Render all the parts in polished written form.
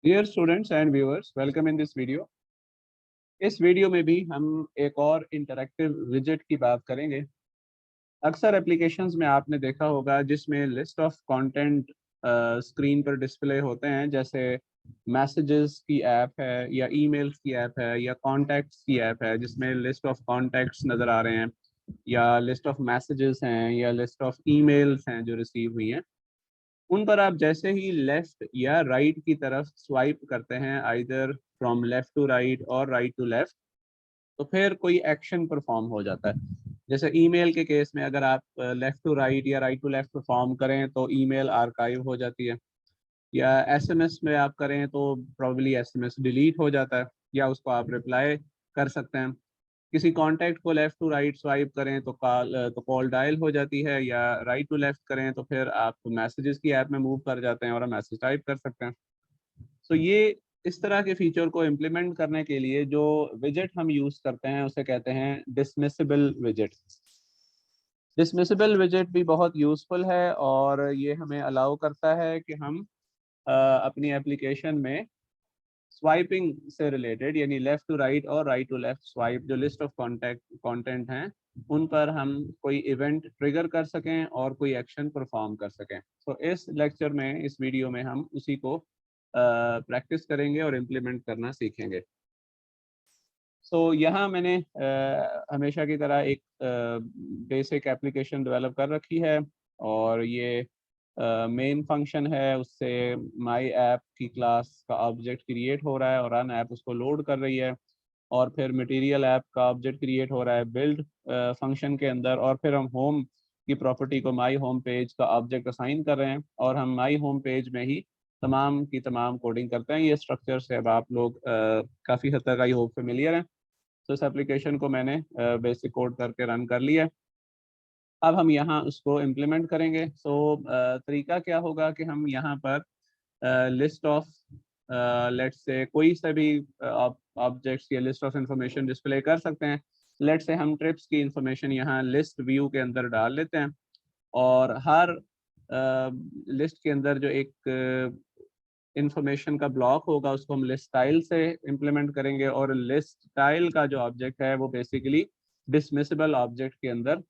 Dear students and viewers, welcome in this video. इस video में भी हम एक और इंटरैक्टिव विजेट की बात करेंगे। अक्सर एप्लीकेशंस में आपने देखा होगा जिसमें लिस्ट ऑफ कंटेंट स्क्रीन पर डिस्प्ले होते हैं, जैसे मैसेजेस की ऐप है या ईमेल्स की ऐप है या कॉन्टैक्ट्स की ऐप है, जिसमें लिस्ट ऑफ कॉन्टैक्ट्स नज़र आ रहे हैं या लिस्ट ऑफ मैसेजेस हैं या लिस्ट ऑफ ईमेल्स हैं जो रिसीव हुई हैं। उन पर आप जैसे ही लेफ्ट या राइट की तरफ स्वाइप करते हैं, either from left to right और राइट टू लेफ्ट, तो फिर कोई एक्शन परफॉर्म हो जाता है। जैसे ईमेल के केस में अगर आप लेफ्ट टू राइट या राइट टू लेफ्ट परफॉर्म करें तो ईमेल आर्काइव हो जाती है, या एसएमएस में आप करें तो प्रॉब्ली एसएमएस डिलीट हो जाता है या उसको आप रिप्लाई कर सकते हैं। किसी कॉन्टैक्ट को लेफ्ट टू राइट स्वाइप करें तो कॉल डायल हो जाती है, या राइट टू लेफ्ट करें तो फिर आप मैसेजेस की ऐप में मूव कर जाते हैं और मैसेज टाइप कर सकते हैं। सो ये इस तरह के फीचर को इम्प्लीमेंट करने के लिए जो विजेट हम यूज़ करते हैं उसे कहते हैं डिसमिसेबल विजेट। डिसमिसेबल विजेट भी बहुत यूज़फुल है और ये हमें अलाउ करता है कि हम अपनी एप्लीकेशन में स्वाइपिंग से रिलेटेड, यानी लेफ्ट टू राइट और राइट टू लेफ्ट स्वाइप, जो लिस्ट ऑफ कॉन्टैक्ट कंटेंट हैं, उन पर हम कोई इवेंट ट्रिगर कर सकें और कोई एक्शन परफॉर्म कर सकें। तो इस लेक्चर में, इस वीडियो में हम उसी को प्रैक्टिस करेंगे और इम्प्लीमेंट करना सीखेंगे। यहाँ मैंने हमेशा की तरह एक बेसिक एप्लीकेशन डेवलप कर रखी है और ये मेन फंक्शन है, उससे माई ऐप की क्लास का ऑब्जेक्ट क्रिएट हो रहा है और रन ऐप उसको लोड कर रही है, और फिर मटेरियल ऐप का ऑब्जेक्ट क्रिएट हो रहा है बिल्ड फंक्शन के अंदर, और फिर हम होम की प्रॉपर्टी को माई होम पेज का ऑब्जेक्ट असाइन कर रहे हैं और हम माई होम पेज में ही तमाम की तमाम कोडिंग करते हैं। ये स्ट्रक्चर से अब आप लोग काफ़ी हद तक आई होप फेमिलियर हैं। तो इस एप्लीकेशन को मैंने बेसिक कोड करके रन कर लिया। अब हम यहाँ उसको इम्प्लीमेंट करेंगे। तरीका क्या होगा कि हम यहाँ पर लिस्ट ऑफ लेट्स से कोई सा भी ऑब्जेक्ट्स या लिस्ट ऑफ इंफॉर्मेशन डिस्प्ले कर सकते हैं। लेट्स से हम ट्रिप्स की इंफॉर्मेशन यहाँ लिस्ट व्यू के अंदर डाल लेते हैं, और हर लिस्ट के अंदर जो एक इंफॉर्मेशन का ब्लॉक होगा उसको हम लिस्ट स्टाइल से इम्प्लीमेंट करेंगे, और लिस्ट स्टाइल का जो ऑब्जेक्ट है वो बेसिकली डिसमिसेबल ऑब्जेक्ट के अंदर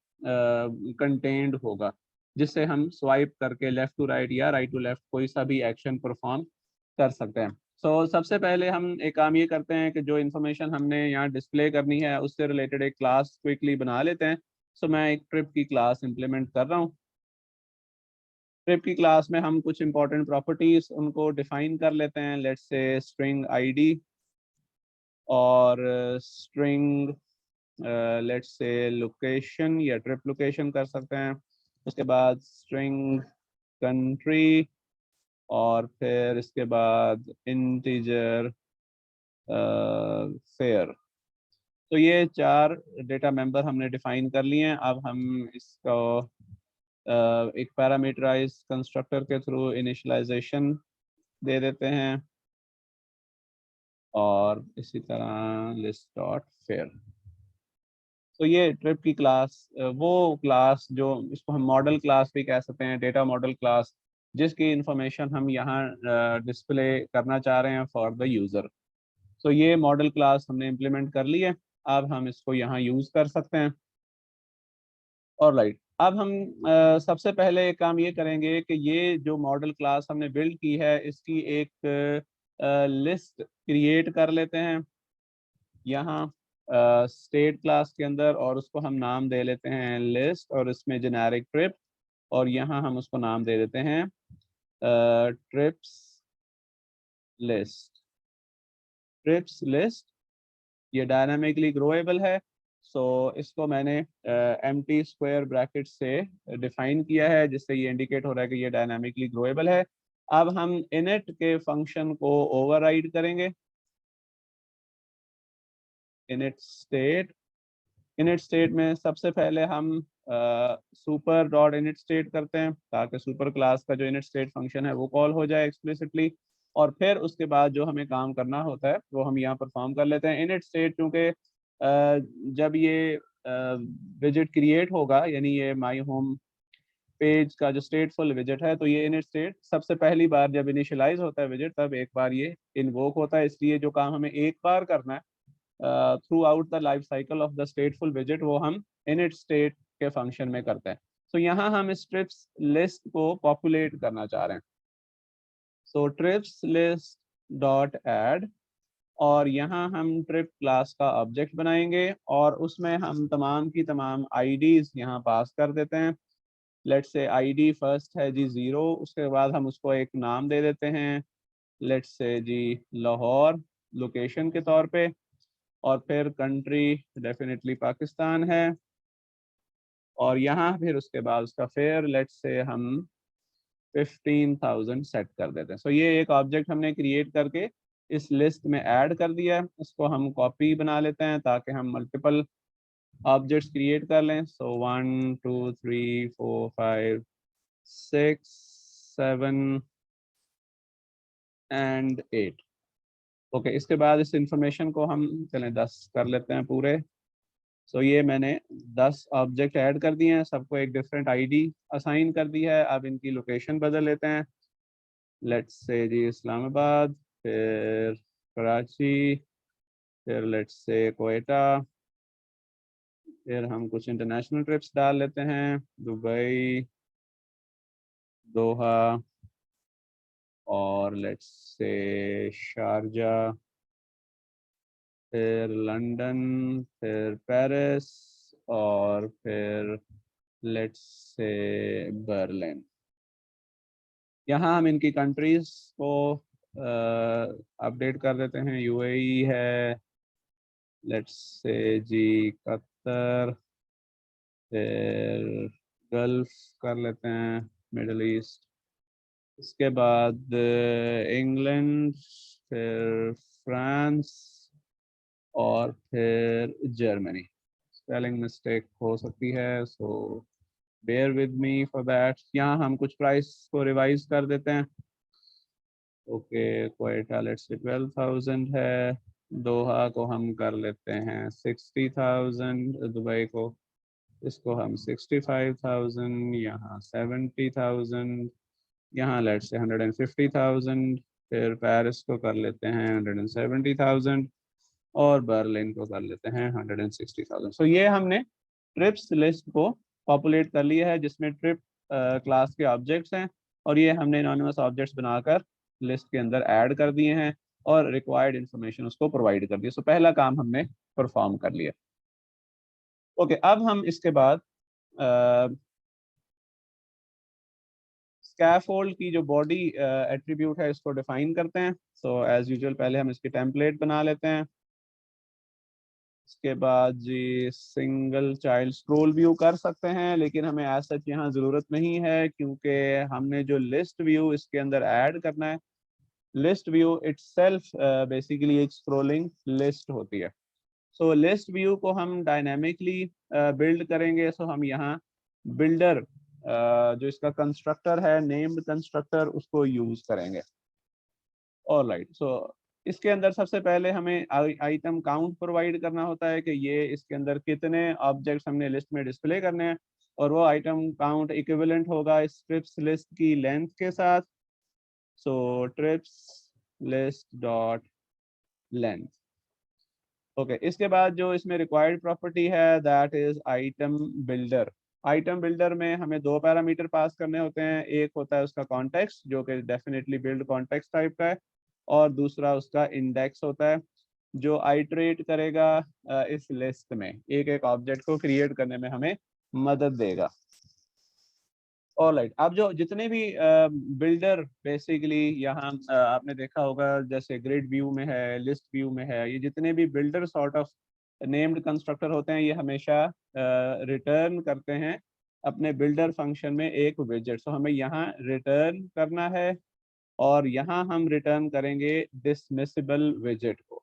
कंटेन्ड होगा, जिससे हम स्वाइप करके लेफ्ट टू राइट या राइट टू लेफ्ट कोई सा भी एक्शन परफॉर्म कर सकते हैं। सबसे पहले हम एक काम ये करते हैं कि जो इन्फॉर्मेशन हमने यहाँ डिस्प्ले करनी है उससे रिलेटेड एक क्लास क्विकली बना लेते हैं। मैं एक ट्रिप की क्लास इम्प्लीमेंट कर रहा हूँ। ट्रिप की क्लास में हम कुछ इंपॉर्टेंट प्रॉपर्टीज उनको डिफाइन कर लेते हैं। लेट्स से स्ट्रिंग आईडी और स्ट्रिंग लेट्स से लोकेशन या ट्रिप लोकेशन कर सकते हैं। उसके बाद स्ट्रिंग कंट्री, और फिर इसके बाद इंटीजर फेयर। तो ये 4 डेटा मेंबर हमने डिफाइन कर लिए हैं। अब हम इसको एक पैरामीटराइज कंस्ट्रक्टर के थ्रू इनिशियलाइजेशन दे देते हैं, और इसी तरह लिस्ट डॉट फेयर। तो ये ट्रिप की क्लास, वो क्लास जो इसको हम मॉडल क्लास भी कह सकते हैं, डेटा मॉडल क्लास, जिसकी इंफॉर्मेशन हम यहाँ डिस्प्ले करना चाह रहे हैं फॉर द यूज़र। ये मॉडल क्लास हमने इम्प्लीमेंट कर ली है। अब हम इसको यहाँ यूज़ कर सकते हैं। और राइट, अब हम सबसे पहले एक काम ये करेंगे कि ये जो मॉडल क्लास हमने बिल्ड की है इसकी एक लिस्ट क्रिएट कर लेते हैं यहाँ स्टेट क्लास के अंदर, और उसको हम नाम दे लेते हैं लिस्ट, और इसमें जेनेरिक ट्रिप, और यहाँ हम उसको नाम दे देते हैं ट्रिप्स लिस्ट। ट्रिप्स लिस्ट ये डायनामिकली ग्रोएबल है। इसको मैंने एम्प्टी स्क्वायर ब्रैकेट से डिफाइन किया है, जिससे ये इंडिकेट हो रहा है कि ये डायनामिकली ग्रोएबल है। अब हम इनिट के फंक्शन को ओवरराइड करेंगे। इनिट स्टेट में सबसे पहले हम सुपर डॉट इनिट स्टेट करते हैं, ताकि सुपर क्लास का जो इनिट स्टेट फंक्शन है वो कॉल हो जाए एक्सप्लिसिटली, और फिर उसके बाद जो हमें काम करना होता है वो हम यहाँ परफॉर्म कर लेते हैं। इनिट स्टेट चूँकि जब ये विजिट क्रिएट होगा, यानी ये माई होम पेज का जो स्टेटफुल विजिट है, तो ये इनिट स्टेट सबसे पहली बार जब इनिशियलाइज होता है विजिट, तब एक बार ये इन्वोक होता है। इसलिए जो काम हमें एक बार करना है through out the life cycle of the स्टेटफुल visit, वो हम इनिट स्टेट के फंक्शन में करते हैं। तो यहाँ हम इस ट्रिप्स लिस्ट को पॉपुलेट करना चाह रहे हैं। So trips list dot add, और यहाँ हम ट्रिप क्लास का ऑब्जेक्ट बनाएंगे और उसमें हम तमाम की तमाम आईडीज यहाँ पास कर देते हैं। लेट्स से आईडी फर्स्ट है जी 0, उसके बाद हम उसको एक नाम दे देते हैं, let's say ji Lahore location के तौर पे, और फिर कंट्री डेफिनेटली पाकिस्तान है, और यहाँ फिर उसके बाद उसका फेयर लेट्स से हम 15,000 सेट कर देते हैं। सो ये एक ऑब्जेक्ट हमने क्रिएट करके इस लिस्ट में ऐड कर दिया है। इसको हम कॉपी बना लेते हैं ताकि हम मल्टीपल ऑब्जेक्ट्स क्रिएट कर लें। सो 1 2 3 4 5 6 7 एंड 8। ओके, इसके बाद इस इंफॉर्मेशन को हम चलें 10 कर लेते हैं पूरे। सो ये मैंने 10 ऑब्जेक्ट ऐड कर दिए हैं, सबको एक डिफरेंट आईडी असाइन कर दी है। अब इनकी लोकेशन बदल लेते हैं, लेट्स से जी इस्लामाबाद, फिर कराची, फिर लेट्स से कोयटा, फिर हम कुछ इंटरनेशनल ट्रिप्स डाल लेते हैं, दुबई, दोहा, और लेट्स से शारजा, फिर लंदन, फिर पेरिस, और फिर लेट्स से बर्लिन। यहाँ हम इनकी कंट्रीज को अपडेट कर देते हैं। यूएई है, लेट्स से जी कतर, फिर गल्फ कर लेते हैं, मिडल ईस्ट, इसके बाद इंग्लैंड, फिर फ्रांस, और फिर जर्मनी। स्पेलिंग मिस्टेक हो सकती है, so bear with me for that. यहाँ हम कुछ प्राइस को रिवाइज कर देते हैं। ओके, कोयटा लेट्स से 12,000 है, दोहा को हम कर लेते हैं 60,000, दुबई को इसको हम 65,000, यहाँ 70,000, यहाँ लेट्स से 150,000, फिर पेरिस को कर लेते हैं 170,000, और बर्लिन को कर लेते हैं 160,000। सो ये हमने ट्रिप्स लिस्ट को पॉपुलेट कर लिया है, जिसमें ट्रिप क्लास के ऑब्जेक्ट्स हैं, और ये हमने एनोनिमस ऑब्जेक्ट्स बनाकर लिस्ट के अंदर ऐड कर दिए हैं और रिक्वायर्ड इंफॉर्मेशन उसको प्रोवाइड कर दिया। सो पहला काम हमने परफॉर्म कर लिया। ओके, अब हम इसके बाद स्कैफोल्ड की जो बॉडी एट्रीब्यूट है इसको डिफाइन करते हैं। सो एज यूजुअल पहले हम इसकी टेम्पलेट बना लेते हैं। इसके बाद जी सिंगल चाइल्ड स्क्रोल व्यू कर सकते हैं, लेकिन हमें एज सच यहाँ ज़रूरत नहीं है, क्योंकि हमने जो लिस्ट व्यू इसके अंदर ऐड करना है, लिस्ट व्यू इटसेल्फ बेसिकली एक स्क्रोलिंग लिस्ट होती है। सो लिस्ट व्यू को हम डायनेमिकली बिल्ड करेंगे। सो हम यहाँ बिल्डर जो इसका कंस्ट्रक्टर है, नेम्ड कंस्ट्रक्टर, उसको यूज करेंगे। ऑलराइट, सो इसके अंदर सबसे पहले हमें आइटम काउंट प्रोवाइड करना होता है कि ये इसके अंदर कितने ऑब्जेक्ट्स हमने लिस्ट में डिस्प्ले करने हैं, और वो आइटम काउंट इक्विवेलेंट होगा इस ट्रिप्स लिस्ट की लेंथ के साथ। So trips list dot length. Okay, इसके बाद जो इसमें रिक्वायर्ड प्रॉपर्टी है that is item builder. Item builder में हमें दो पैरामीटर पास करने होते हैं, एक होता है उसका कॉन्टेक्स्ट जो कि डेफिनेटली बिल्ड कॉन्टेक्स्ट टाइप का है, और दूसरा उसका इंडेक्स होता है जो आइटरेट करेगा इस लिस्ट में, एक एक ऑब्जेक्ट को क्रिएट करने में हमें मदद देगा। ऑलराइट, अब जो जितने भी बिल्डर बेसिकली यहाँ आपने देखा होगा, जैसे ग्रिड व्यू में है, लिस्ट व्यू में है, ये जितने भी builder sort of named constructor होते हैं, ये हमेशा रिटर्न करते हैं अपने बिल्डर फंक्शन में एक विजेट। सो हमें यहाँ रिटर्न करना है, और यहाँ हम रिटर्न करेंगे डिसमिसिबल विजेट को।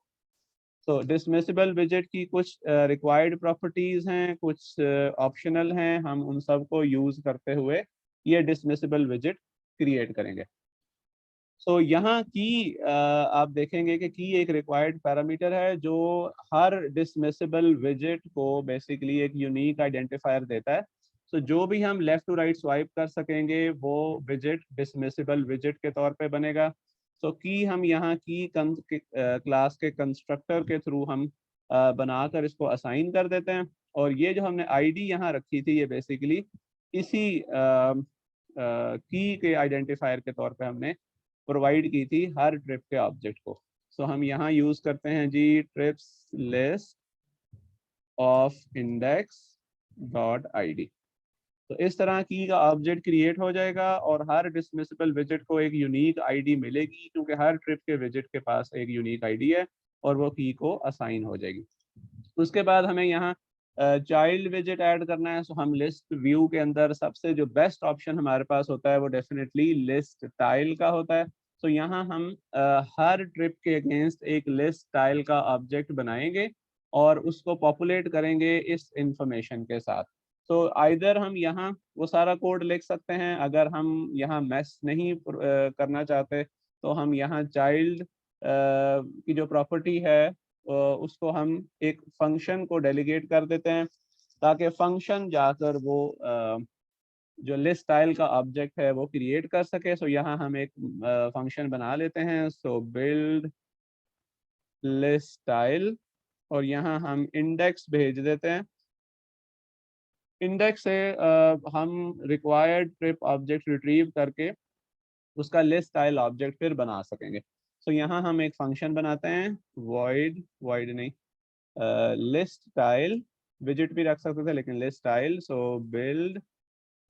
सो डिसमिसिबल विजेट की कुछ रिक्वायर्ड प्रॉपर्टीज हैं, कुछ ऑप्शनल हैं, हम उन सब को यूज करते हुए ये डिसमिसिबल विजेट क्रिएट करेंगे। सो यहाँ की आप देखेंगे कि की एक रिक्वायर्ड पैरामीटर है जो हर डिसमिसिबल विजेट को बेसिकली एक यूनिक आइडेंटिफायर देता है। तो जो भी हम लेफ्ट टू राइट स्वाइप कर सकेंगे वो विजिट डिसमिसेबल विजिट के तौर पे बनेगा। तो की हम यहाँ की क्लास के कंस्ट्रक्टर के थ्रू हम बनाकर इसको असाइन कर देते हैं। और ये जो हमने आईडी यहाँ रखी थी ये बेसिकली इसी की के आइडेंटिफायर के तौर पे हमने प्रोवाइड की थी हर ट्रिप के ऑब्जेक्ट को। सो हम यहाँ यूज करते हैं जी trips list of index dot id। तो इस तरह की का ऑब्जेक्ट क्रिएट हो जाएगा और हर डिसमिसेबल विजिट को एक यूनिक आईडी मिलेगी, क्योंकि हर ट्रिप के विजिट के पास एक यूनिक आईडी है और वो की को असाइन हो जाएगी। उसके बाद हमें यहाँ चाइल्ड विजिट ऐड करना है। सो हम लिस्ट व्यू के अंदर सबसे जो बेस्ट ऑप्शन हमारे पास होता है वो डेफिनेटली लिस्ट टाइल का होता है। तो यहाँ हम हर ट्रिप के अगेंस्ट एक लिस्ट टाइल का ऑब्जेक्ट बनाएंगे और उसको पॉपुलेट करेंगे इस इंफॉर्मेशन के साथ। तो आइदर हम यहाँ वो सारा कोड लिख सकते हैं, अगर हम यहाँ मैस नहीं करना चाहते तो हम यहाँ चाइल्ड की जो प्रॉपर्टी है उसको हम एक फंक्शन को डेलीगेट कर देते हैं ताकि फंक्शन जाकर वो जो लिस्ट स्टाइल का ऑब्जेक्ट है वो क्रिएट कर सके। सो यहाँ हम एक फंक्शन बना लेते हैं। सो बिल्ड लिस्ट स्टाइल और यहाँ हम इंडेक्स भेज देते हैं। इंडेक्स से हम रिक्वायर्ड ट्रिप ऑब्जेक्ट रिट्रीव करके उसका लिस्ट स्टाइल ऑब्जेक्ट फिर बना सकेंगे। सो यहाँ हम एक फंक्शन बनाते हैं वॉइड नहीं लिस्ट स्टाइल, विजिट भी रख सकते थे लेकिन लिस्ट स्टाइल। सो बिल्ड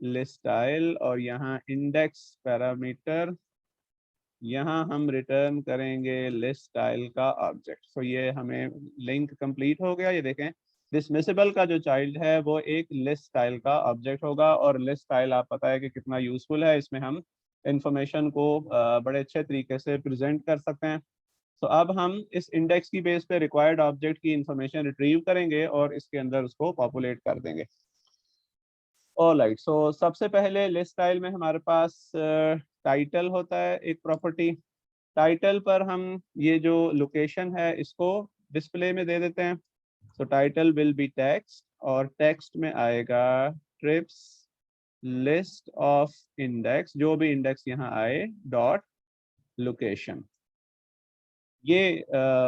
लिस्ट स्टाइल और यहाँ इंडेक्स पैरामीटर, यहाँ हम रिटर्न करेंगे लिस्ट स्टाइल का ऑब्जेक्ट। सो ये हमें लिंक कंप्लीट हो गया। ये देखें डिसमिसेबल का जो चाइल्ड है वो एक लिस्ट स्टाइल का ऑब्जेक्ट होगा और लिस्ट स्टाइल आप पता है कि कितना यूजफुल है, इसमें हम इंफॉर्मेशन को बड़े अच्छे तरीके से प्रेजेंट कर सकते हैं। तो अब हम इस इंडेक्स की बेस पे रिक्वायर्ड ऑब्जेक्ट की इंफॉर्मेशन रिट्रीव करेंगे और इसके अंदर उसको पॉपुलेट कर देंगे। ऑलराइट, सो सबसे पहले लिस्ट स्टाइल में हमारे पास टाइटल होता है एक प्रॉपर्टी। टाइटल पर हम ये जो लोकेशन है इसको डिस्प्ले में दे देते हैं। सो टाइटल विल बी टेक्स्ट और टेक्स्ट में आएगा ट्रिप्स लिस्ट ऑफ इंडेक्स, जो भी इंडेक्स यहाँ आए डॉट लोकेशन। ये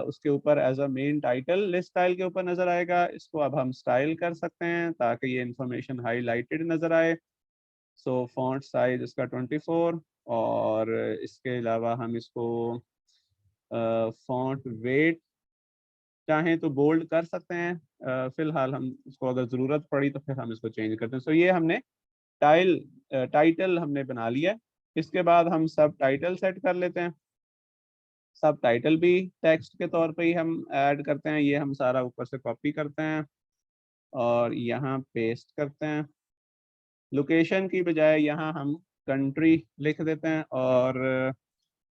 उसके ऊपर as a main title list style के ऊपर नजर आएगा। इसको अब हम स्टाइल कर सकते हैं ताकि ये इंफॉर्मेशन हाईलाइटेड नजर आए। सो फॉन्ट साइज इसका 24 और इसके अलावा हम इसको फॉन्ट वेट चाहें तो बोल्ड कर सकते हैं। फिलहाल हम इसको अगर ज़रूरत पड़ी तो फिर हम इसको चेंज करते हैं। सो ये हमने टाइटल हमने बना लिया। इसके बाद हम सब टाइटल सेट कर लेते हैं। सब टाइटल भी टेक्स्ट के तौर पे ही हम ऐड करते हैं। ये हम सारा ऊपर से कॉपी करते हैं और यहाँ पेस्ट करते हैं। लोकेशन की बजाय यहाँ हम कंट्री लिख देते हैं और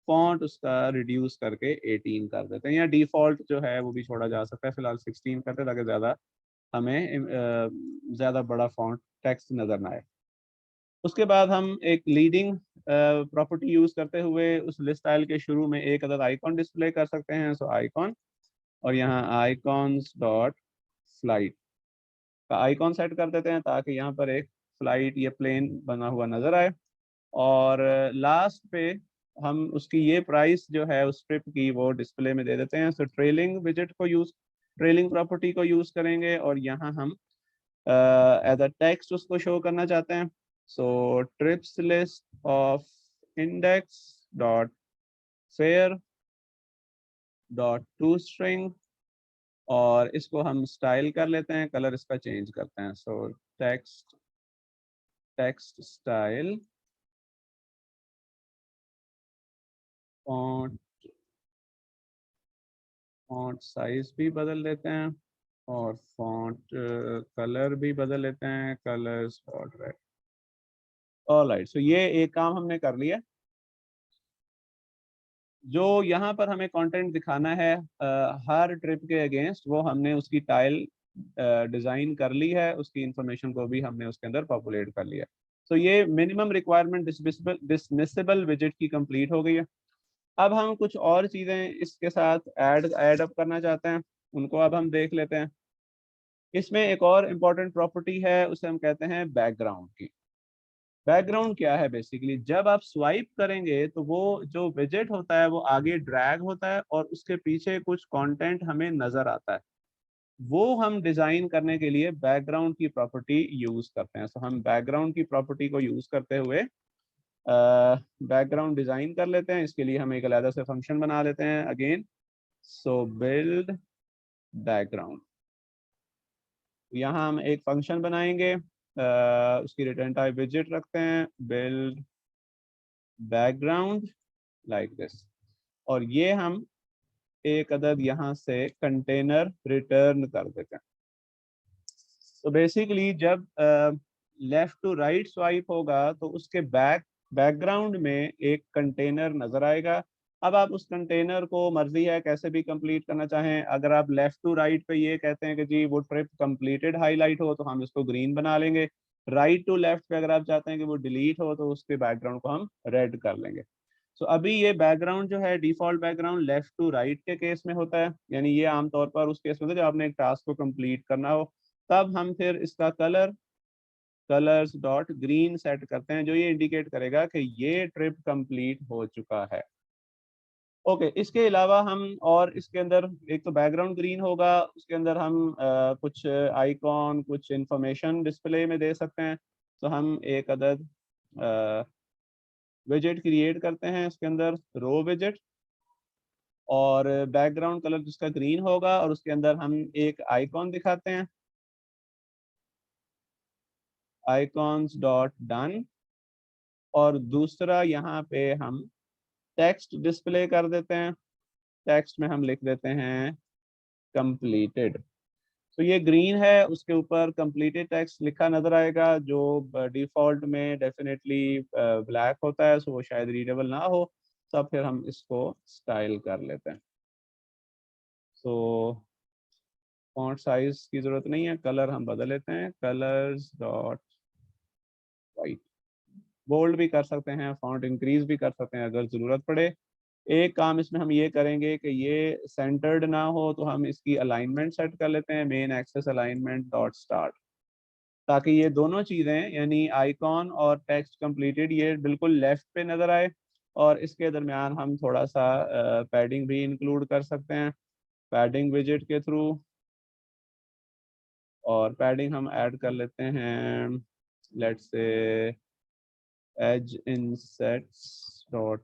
फॉन्ट उसका रिड्यूस करके 18 कर देते हैं, या डिफ़ॉल्ट जो है वो भी छोड़ा जा सकता है। फिलहाल 16 करते हैं ताकि ज़्यादा हमें ज़्यादा बड़ा फॉन्ट टेक्स्ट नज़र ना आए। उसके बाद हम एक लीडिंग प्रॉपर्टी यूज़ करते हुए उस लिस्ट स्टाइल के शुरू में एक अदद आइकॉन डिस्प्ले कर सकते हैं। सो आइकॉन और यहाँ आइकॉन्स डॉट फ्लाइट का आइकॉन सेट कर देते हैं ताकि यहाँ पर एक फ्लाइट या प्लेन बना हुआ नज़र आए। और लास्ट पे हम उसकी ये प्राइस जो है उस ट्रिप की वो डिस्प्ले में दे देते हैं। सो ट्रेलिंग प्रॉपर्टी को यूज़ करेंगे और यहाँ हम एज अ टेक्स्ट उसको शो करना चाहते हैं। So trips list of index dot fare dot to string और इसको हम स्टाइल कर लेते हैं, कलर इसका चेंज करते हैं। सो टेक्स्ट स्टाइल फॉन्ट साइज भी बदल देते हैं और फॉन्ट कलर भी बदल लेते हैं, कलर्स डॉट रेड। ऑलराइट, सो ये एक काम हमने कर लिया। जो यहाँ पर हमें कंटेंट दिखाना है हर ट्रिप के अगेंस्ट, वो हमने उसकी टाइल डिज़ाइन कर ली है, उसकी इंफॉर्मेशन को भी हमने उसके अंदर पॉपुलेट कर लिया। तो ये मिनिमम रिक्वायरमेंट डिसमिसेबल विजिट की कंप्लीट हो गई है। अब हम कुछ और चीज़ें इसके साथ ऐड अप करना चाहते हैं, उनको अब हम देख लेते हैं। इसमें एक और इम्पॉर्टेंट प्रॉपर्टी है, उसे हम कहते हैं बैकग्राउंड की। बैकग्राउंड क्या है? बेसिकली जब आप स्वाइप करेंगे तो वो जो विजेट होता है वो आगे ड्रैग होता है और उसके पीछे कुछ कंटेंट हमें नजर आता है। वो हम डिजाइन करने के लिए बैकग्राउंड की प्रॉपर्टी यूज करते हैं। तो हम बैकग्राउंड की प्रॉपर्टी को यूज करते हुए बैकग्राउंड डिजाइन कर लेते हैं। इसके लिए हम एक अलग से फंक्शन बना लेते हैं अगेन। सो बिल्ड बैकग्राउंड, यहाँ हम एक फंक्शन बनाएंगे, उसकी रिटर्न टाइप विजेट रखते हैं, बिल्ड बैकग्राउंड लाइक दिस। और ये हम एक अदद यहाँ से कंटेनर रिटर्न कर देते हैं। तो बेसिकली जब लेफ्ट टू राइट स्वाइप होगा तो उसके बैकग्राउंड में एक कंटेनर नजर आएगा। अब आप उस कंटेनर को मर्जी है कैसे भी कंप्लीट करना चाहें। अगर आप लेफ्ट टू राइट पे ये कहते हैं कि जी वो ट्रिप कंप्लीटेड हाईलाइट हो तो हम इसको ग्रीन बना लेंगे। राइट टू लेफ्ट पे अगर आप चाहते हैं कि वो डिलीट हो तो उसके बैकग्राउंड को हम रेड कर लेंगे। तो अभी ये बैकग्राउंड जो है default background left to right के केस में होता है, यानी ये आमतौर पर उस केस में होता है जब आपने एक टास्क को कंप्लीट करना हो। तब हम फिर इसका कलर्स डॉट ग्रीन सेट करते हैं, जो ये इंडिकेट करेगा कि ये ट्रिप कंप्लीट हो चुका है। ओके, इसके अलावा हम और इसके अंदर एक तो बैकग्राउंड ग्रीन होगा, उसके अंदर हम कुछ आइकॉन कुछ इंफॉर्मेशन डिस्प्ले में दे सकते हैं। तो हम एक अदद विजेट क्रिएट करते हैं इसके अंदर, रो विजेट, और बैकग्राउंड कलर जिसका ग्रीन होगा और उसके अंदर हम एक आइकॉन दिखाते हैं, आइकॉन्स डॉट डन। और दूसरा यहाँ पे हम टेक्स्ट डिस्प्ले कर देते हैं, टेक्स्ट में हम लिख देते हैं कंप्लीटेड। तो ये ग्रीन है, उसके ऊपर कंप्लीटेड टेक्स्ट लिखा नजर आएगा, जो डिफॉल्ट में डेफिनेटली ब्लैक होता है, सो वो शायद रीडेबल ना हो। तब फिर हम इसको स्टाइल कर लेते हैं। सो फॉन्ट साइज की जरूरत नहीं है, कलर हम बदल लेते हैं, कलर्स डॉट वाइट। बोल्ड भी कर सकते हैं, फॉन्ट इंक्रीज भी कर सकते हैं अगर ज़रूरत पड़े। एक काम इसमें हम ये करेंगे कि ये सेंटर्ड ना हो तो हम इसकी अलाइनमेंट सेट कर लेते हैं, main axis alignment dot start, ताकि ये दोनों चीज़ें यानी आइकॉन और टेक्स्ट कंप्लीटेड ये बिल्कुल लेफ्ट पे नज़र आए। और इसके दरमियान हम थोड़ा सा पैडिंग भी इंक्लूड कर सकते हैं पैडिंग विजेट के थ्रू। और पैडिंग हम ऐड कर लेते हैं, let's say as insets dot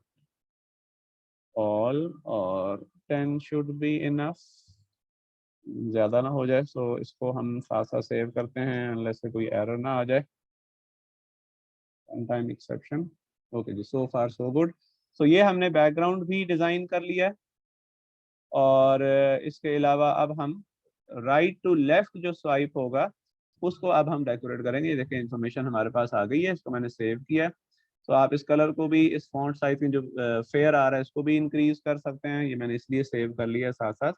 all, और 10 शुड बी इनफ, ज़्यादा ना हो जाए। सो इसको हम साथ साथ सेव करते हैं अनलेस से कोई एरर ना आ जाए, टाइम एक्सेप्शन। ओके जी, सो फार सो गुड। सो ये हमने बैकग्राउंड भी डिज़ाइन कर लिया है। और इसके अलावा अब हम राइट टू लेफ्ट जो स्वाइप होगा उसको अब हम डेकोरेट करेंगे। ये देखें इन्फॉर्मेशन हमारे पास आ गई है, इसको मैंने सेव किया है। तो आप इस कलर को भी, इस फॉन्ट साइज में जो फेयर आ रहा है इसको भी इंक्रीज कर सकते हैं। ये मैंने इसलिए सेव कर लिया है साथ साथ।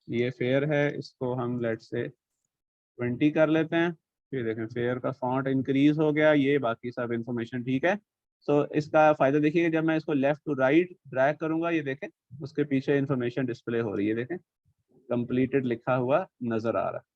ये फेयर है, इसको हम लेट से 20 कर लेते हैं। फिर देखें फेयर का फॉन्ट इंक्रीज हो गया, ये बाकी सब इंफॉर्मेशन ठीक है। सो इसका फायदा देखिए, जब मैं इसको लेफ्ट टू राइट ड्रैग करूंगा ये देखें उसके पीछे इंफॉर्मेशन डिस्प्ले हो रही है, देखें कंप्लीटेड लिखा हुआ नजर आ रहा है।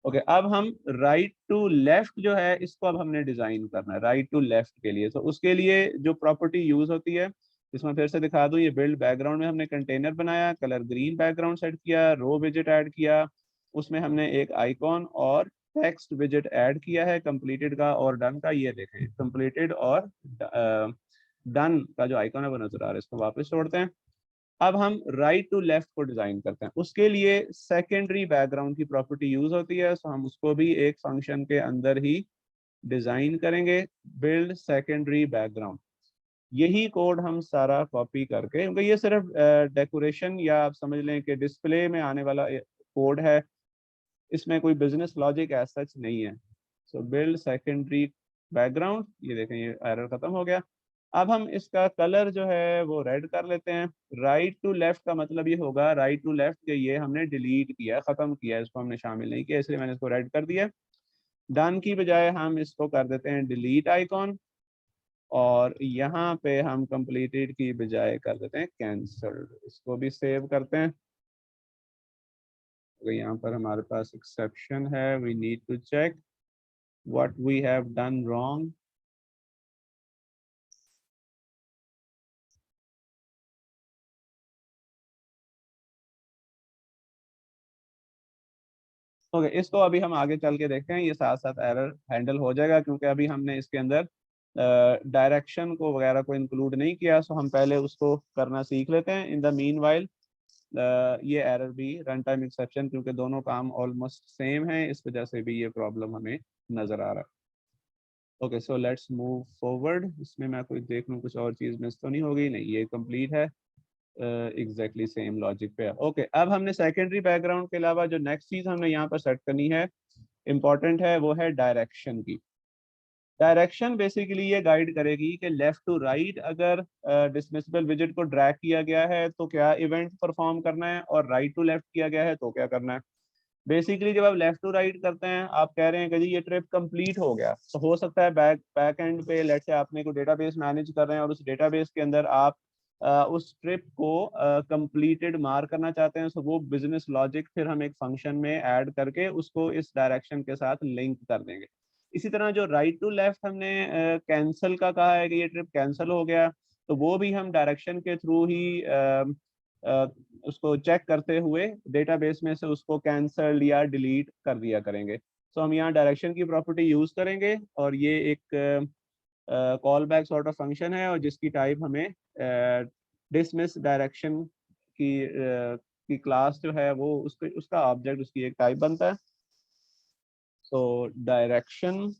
ओके, अब हम राइट टू लेफ्ट जो है इसको अब हमने डिजाइन करना है राइट टू लेफ्ट के लिए। तो उसके लिए जो प्रॉपर्टी यूज होती है, इसमें फिर से दिखा दूं, ये बिल्ड बैकग्राउंड में हमने कंटेनर बनाया, कलर ग्रीन बैकग्राउंड सेट किया, रो विजेट ऐड किया, उसमें हमने एक आइकॉन और टेक्स्ट विजेट ऐड किया है कंप्लीटेड का और डन का। ये देखें कंप्लीटेड और डन का जो आइकॉन है वो नजर आ रहा है। इसको वापस छोड़ते हैं। अब हम राइट टू लेफ्ट को डिजाइन करते हैं, उसके लिए सेकेंडरी बैकग्राउंड की प्रॉपर्टी यूज होती है। तो हम उसको भी एक फंक्शन के अंदर ही डिजाइन करेंगे, बिल्ड सेकेंडरी बैकग्राउंड। यही कोड हम सारा कॉपी करके, क्योंकि ये सिर्फ डेकोरेशन या आप समझ लें कि डिस्प्ले में आने वाला कोड है, इसमें कोई बिजनेस लॉजिक एज सच नहीं है। सो बिल्ड सेकेंडरी बैकग्राउंड, ये देखें ये एरर खत्म हो गया। अब हम इसका कलर जो है वो रेड कर लेते हैं। राइट टू लेफ्ट का मतलब ये होगा राइट टू लेफ्ट के ये हमने डिलीट किया, खत्म किया, इसको हमने शामिल नहीं किया, इसलिए मैंने इसको रेड कर दिया। डन की बजाय हम इसको कर देते हैं डिलीट आइकॉन, और यहाँ पे हम कंप्लीटेड की बजाय कर देते हैं कैंसल्ड। इसको भी सेव करते हैं। तो यहाँ पर हमारे पास एक्सेप्शन है, we need to check what we have done wrong. Okay, इसको अभी हम आगे चल के देखते हैं, ये साथ साथ एरर हैंडल हो जाएगा, क्योंकि अभी हमने इसके अंदर डायरेक्शन को वगैरह को इंक्लूड नहीं किया। सो हम पहले उसको करना सीख लेते हैं। इन द मीन वाइल ये एरर भी रन टाइम एक्सेप्शन, क्योंकि दोनों काम ऑलमोस्ट सेम है, इस वजह से भी ये प्रॉब्लम हमें नज़र आ रहा है। Okay, so let's move forward. इसमें मैं कोई देख लूँ कुछ और चीज़ मिस तो नहीं होगी, नहीं ये कंप्लीट है, एग्जैक्टली सेम लॉजिक पे है। ओके, अब हमने सेकेंडरी बैकग्राउंड के अलावा जो नेक्स्ट चीज़ हमने यहाँ पर सेट करनी है, इम्पॉर्टेंट है, वो है डायरेक्शन की। डायरेक्शन बेसिकली ये गाइड करेगी कि लेफ्ट टू राइट अगर डिसमिसेबल विजिट को ड्रैग किया गया है तो क्या इवेंट परफॉर्म करना है, और राइट टू लेफ्ट किया गया है तो क्या करना है। बेसिकली जब आप लेफ्ट टू राइट करते हैं, आप कह रहे हैं कि जी ये ट्रिप कंप्लीट हो गया, तो हो सकता है बैक एंड पे लेट से आपने कोई डेटाबेस मैनेज कर रहे हैं और उस डेटाबेस के अंदर आप उस ट्रिप को कंप्लीटेड मार्क करना चाहते हैं। सो वो बिजनेस लॉजिक फिर हम एक फंक्शन में ऐड करके उसको इस डायरेक्शन के साथ लिंक कर देंगे। इसी तरह जो राइट टू लेफ्ट हमने कैंसिल का कहा है कि ये ट्रिप कैंसिल हो गया, तो वो भी हम डायरेक्शन के थ्रू ही उसको चेक करते हुए डेटाबेस में से उसको कैंसल या डिलीट कर दिया करेंगे। तो हम यहाँ डायरेक्शन की प्रॉपर्टी यूज करेंगे, और ये एक call back sort of function है, और जिसकी टाइप हमें डिसमिस डायरेक्शन की क्लास जो है वो उसका ऑब्जेक्ट उसकी एक टाइप बनता है। सो डायरेक्शन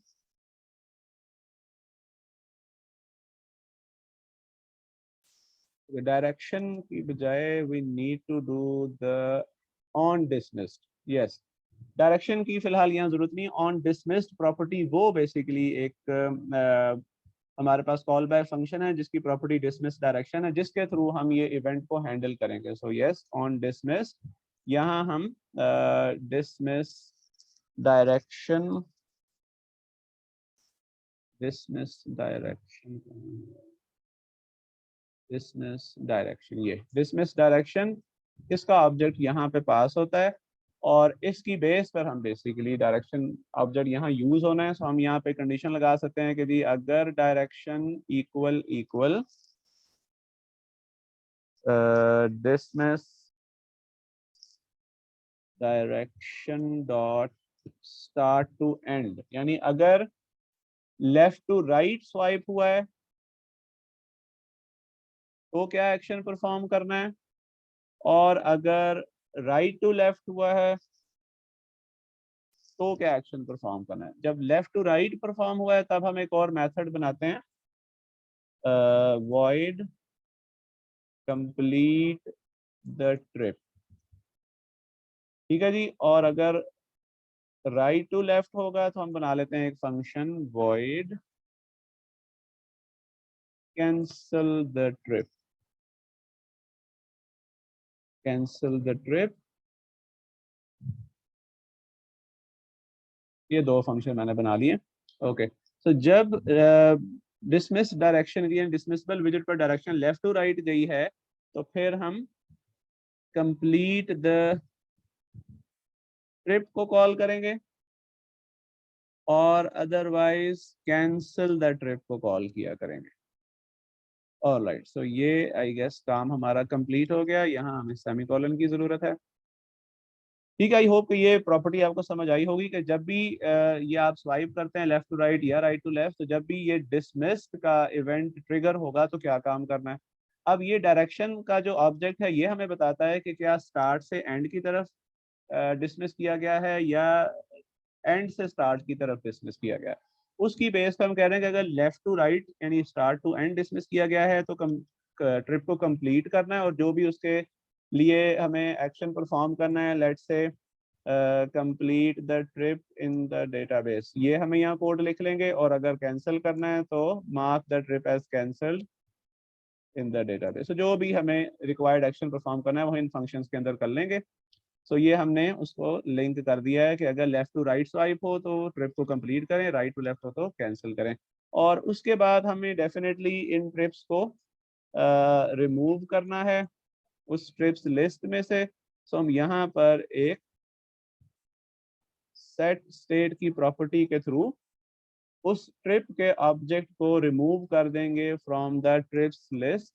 डायरेक्शन की बजाय we need to do the on dismissed. Yes, direction की फिलहाल यहाँ जरूरत नहीं। ऑन डिसमिस्ड प्रॉपर्टी वो बेसिकली एक हमारे पास कॉल बैक फंक्शन है जिसकी प्रॉपर्टी डिसमिस डायरेक्शन है, जिसके थ्रू हम ये इवेंट को हैंडल करेंगे। सो यस, ऑन डिसमिस यहाँ हम dismiss direction dismiss direction dismiss direction, ये डिसमिस डायरेक्शन इसका ऑब्जेक्ट यहाँ पे पास होता है, और इसकी बेस पर हम बेसिकली डायरेक्शन ऑब्जेक्ट यहाँ यूज होना है। सो हम यहाँ पे कंडीशन लगा सकते हैं कि जी अगर direction equal equal dismiss direction dot start to end, यानी अगर लेफ्ट टू राइट स्वाइप हुआ है तो क्या एक्शन परफॉर्म करना है, और अगर राइट टू लेफ्ट हुआ है तो क्या एक्शन परफॉर्म करना है। जब लेफ्ट टू राइट परफॉर्म हुआ है तब हम एक और मेथड बनाते हैं, वॉइड कंप्लीट द ट्रिप। ठीक है जी, और अगर राइट टू लेफ्ट होगा तो हम बना लेते हैं एक function void cancel the trip. Cancel the trip, ये दो फंक्शन मैंने बना लिए। ओके, तो जब डिसमिस डायरेक्शन की डिसमिसेबल विजिट पर डायरेक्शन लेफ्ट टू राइट गई है, तो फिर हम कंप्लीट द ट्रिप को कॉल करेंगे, और अदरवाइज कैंसिल द ट्रिप को कॉल किया करेंगे। ऑलराइट, सो ये आई गेस काम हमारा कंप्लीट हो गया। यहाँ हमें सेमीकोलन की जरूरत है। ठीक है, आई होप कि ये प्रॉपर्टी आपको समझ आई होगी कि जब भी ये आप स्वाइप करते हैं लेफ्ट टू राइट या राइट टू लेफ्ट, तो जब भी ये डिसमिस्ड का इवेंट ट्रिगर होगा तो क्या काम करना है। अब ये डायरेक्शन का जो ऑब्जेक्ट है ये हमें बताता है कि क्या स्टार्ट से एंड की तरफ डिसमिस किया गया है या एंड से स्टार्ट की तरफ डिसमिस किया गया है। उसकी बेस पर हम कह रहे हैं कि अगर लेफ्ट टू राइट यानी स्टार्ट टू एंड डिसमिस किया गया है तो ट्रिप को कंप्लीट करना है, और जो भी उसके लिए हमें एक्शन परफॉर्म करना है, let's say complete the trip in the database, ये हमें यहाँ कोड लिख लेंगे। और अगर कैंसिल करना है तो mark the trip as cancelled in the database. जो भी हमें रिक्वायर्ड एक्शन परफॉर्म करना है वो इन फंक्शंस के अंदर कर लेंगे। सो ये हमने उसको लिंक कर दिया है कि अगर लेफ्ट टू राइट स्वाइप हो तो ट्रिप को कंप्लीट करें, राइट टू लेफ्ट हो तो कैंसिल करें। और उसके बाद हमें डेफिनेटली इन ट्रिप्स को रिमूव करना है उस ट्रिप्स लिस्ट में से। सो हम यहाँ पर एक सेट स्टेट की प्रॉपर्टी के थ्रू उस ट्रिप के ऑब्जेक्ट को रिमूव कर देंगे फ्रॉम द ट्रिप्स लिस्ट।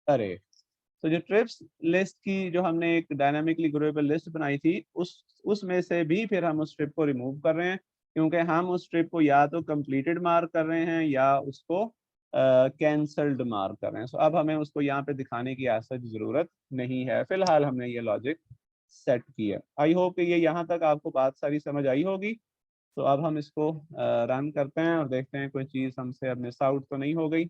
अरे, तो जो ट्रिप्स लिस्ट की जो हमने एक डायनामिकली ग्रोएबल लिस्ट बनाई थी, उसमें से भी फिर हम उस ट्रिप को रिमूव कर रहे हैं, क्योंकि हम उस ट्रिप को या तो कंप्लीटेड मार्क कर रहे हैं या उसको कैंसल्ड मार्क कर रहे हैं। सो अब हमें उसको यहाँ पे दिखाने की ऐसा ज़रूरत नहीं है, फिलहाल हमने ये लॉजिक सेट किया। आई होप कि ये यहाँ तक आपको बात सारी समझ आई होगी। तो अब हम इसको रन करते हैं और देखते हैं कोई चीज़ हमसे अब मिस आउट तो नहीं हो गई।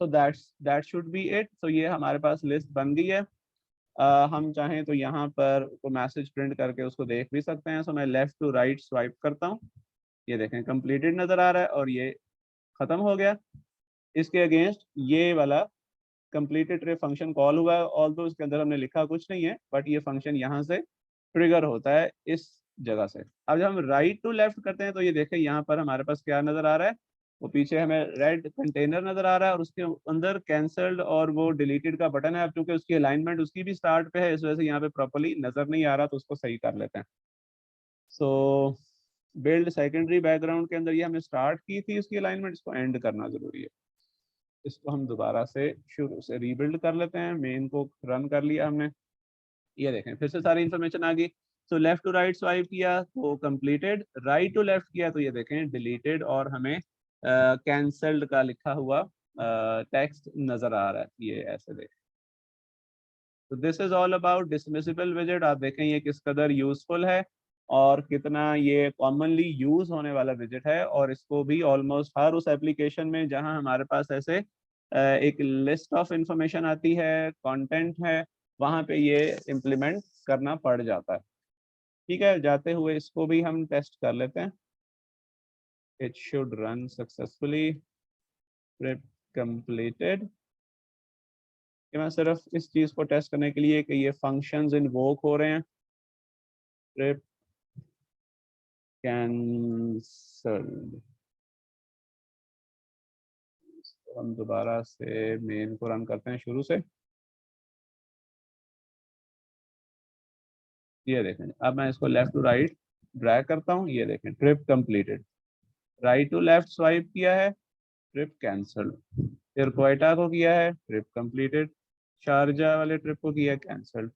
तो दैट शुड बी इट। तो ये हमारे पास लिस्ट बन गई है। हम चाहें तो यहाँ पर को मैसेज प्रिंट करके उसको देख भी सकते हैं। सो मैं लेफ्ट टू राइट स्वाइप करता हूँ, ये देखें कंप्लीटेड नज़र आ रहा है और ये ख़त्म हो गया। इसके अगेंस्ट ये वाला कंप्लीटेड ट्रिप फंक्शन कॉल हुआ है, ऑल्दो इसके अंदर हमने लिखा कुछ नहीं है, बट ये फंक्शन यहाँ से ट्रिगर होता है इस जगह से। अब जब हम राइट टू लेफ्ट करते हैं तो ये देखें यहाँ पर हमारे पास क्या नज़र आ रहा है, वो पीछे हमें रेड कंटेनर नज़र आ रहा है और उसके अंदर कैंसल्ड और वो डिलीटेड का बटन है। अब चूंकि उसकी अलाइनमेंट उसकी भी स्टार्ट पे है, इस वजह से यहाँ पे प्रॉपर्ली नज़र नहीं आ रहा, तो उसको सही कर लेते हैं। सो बिल्ड सेकेंडरी बैकग्राउंड के अंदर ये हमने स्टार्ट की थी उसकी अलाइनमेंट, इसको एंड करना ज़रूरी है। इसको हम दोबारा से शुरू से रीबिल्ड कर लेते हैं। मेन को रन कर लिया हमने, ये देखें फिर से सारी इन्फॉर्मेशन आ गई। तो लेफ्ट टू राइट स्वाइप किया तो कंप्लीटेड, राइट टू लेफ्ट किया तो ये देखें डिलीटेड और हमें कैंसल्ड का लिखा हुआ टेक्स्ट नजर आ रहा है, ये ऐसे देखें। तो दिस इज ऑल अबाउट डिसमिसिबल विजेट। आप देखें ये किस कदर यूजफुल है और कितना ये कॉमनली यूज होने वाला विजेट है, और इसको भी ऑलमोस्ट हर उस एप्लीकेशन में जहां हमारे पास ऐसे एक लिस्ट ऑफ इंफॉर्मेशन आती है, कंटेंट है, वहां पे ये इम्प्लीमेंट करना पड़ जाता है। ठीक है, जाते हुए इसको भी हम टेस्ट कर लेते हैं। It should run successfully, trip completed. मैं सिर्फ इस चीज को टेस्ट करने के लिए कि ये फंक्शंस इन्वोक हो रहे हैं। ट्रिप कैंसल्ड, हम दोबारा से मेन को रन करते हैं शुरू से। ये देखें, अब मैं इसको लेफ्ट टू राइट ड्रैग करता हूँ, ये देखें trip completed. Right to left swipe किया है, ट्रिप कैंसल्ड। फिर क्वेटा को किया है, ट्रिप कंप्लीटेड। शारजा वाले ट्रिप को किया cancelled.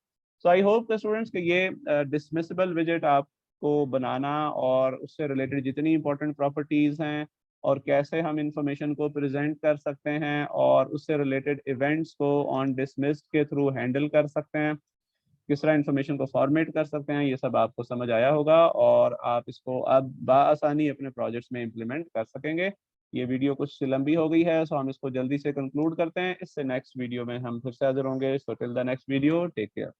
So I hope the students कि ये डिसमिसिबल विजेट आपको बनाना और उससे रिलेटेड जितनी इंपॉर्टेंट प्रॉपर्टीज़ हैं और कैसे हम इंफॉर्मेशन को प्रेजेंट कर सकते हैं और उससे रिलेटेड इवेंट्स को ऑन डिसमिस्ड के थ्रू हैंडल कर सकते हैं, किस तरह इंफॉर्मेशन को फॉर्मेट कर सकते हैं, ये सब आपको समझ आया होगा और आप इसको अब बआसानी अपने प्रोजेक्ट्स में इम्प्लीमेंट कर सकेंगे। ये वीडियो कुछ लंबी हो गई है, सो हम इसको जल्दी से कंक्लूड करते हैं। इससे नेक्स्ट वीडियो में हम फिर से हाजिर होंगे। So till the next video, take care.